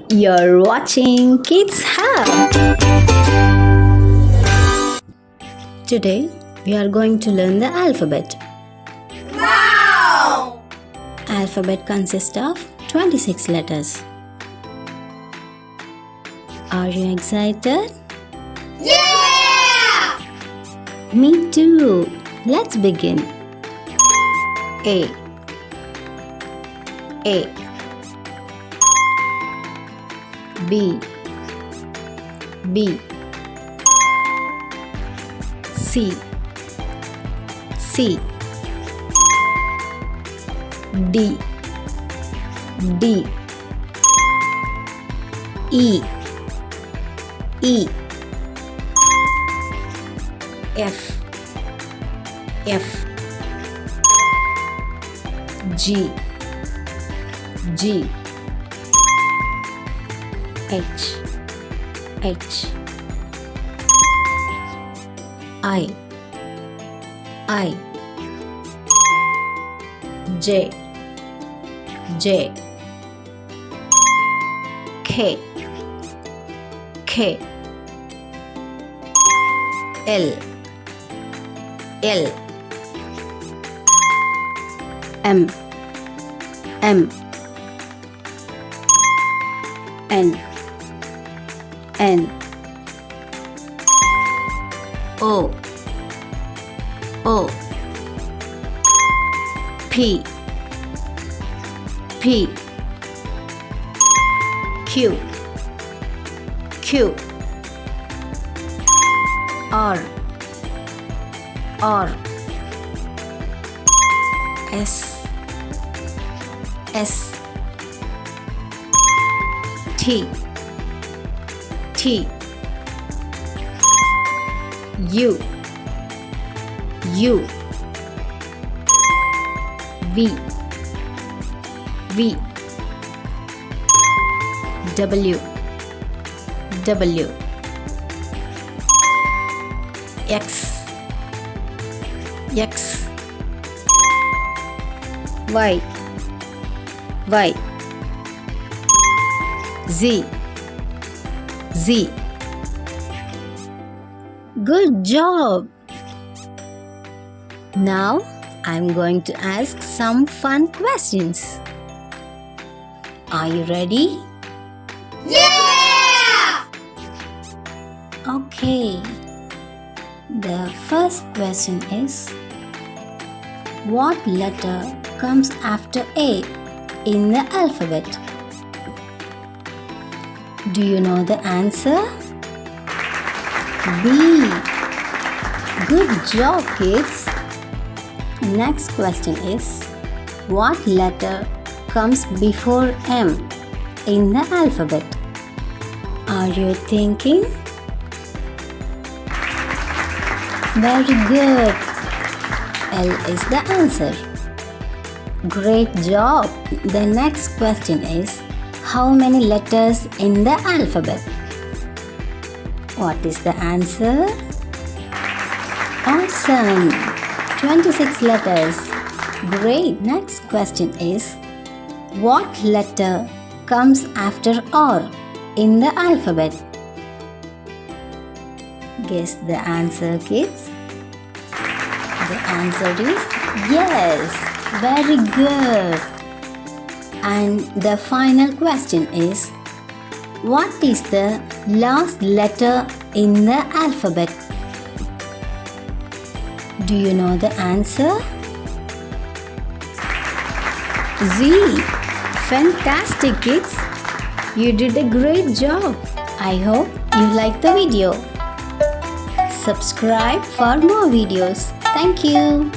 You're watching Kids Hub. Today we are going to learn the alphabet. Wow! Alphabet consists of 26 letters. Are you excited? Yeah! Me too. Let's begin. A. B. C. D. E. F. G. H. I. J. K. L. M. N. O. P. Q. R. S. T. U. V. W. X. Y. Z. Good job! Now I'm going to ask some fun questions. Are you ready? Yeah! Okay. The first question is, what letter comes after A in the alphabet? Do you know the answer? B. Good job, kids. Next question is, what letter comes before M in the alphabet? Are you thinking? Very good. L is the answer. Great job. The next question is, how many letters in the alphabet? What is the answer? Awesome! 26 letters. Great. Next question is, what letter comes after R in the alphabet? Guess the answer, kids. The answer is yes. Very good. And the final question is, what is the last letter in the alphabet? Do you know the answer? Z. Fantastic, kids. You did a great job. I hope you liked the video. Subscribe for more videos. Thank you.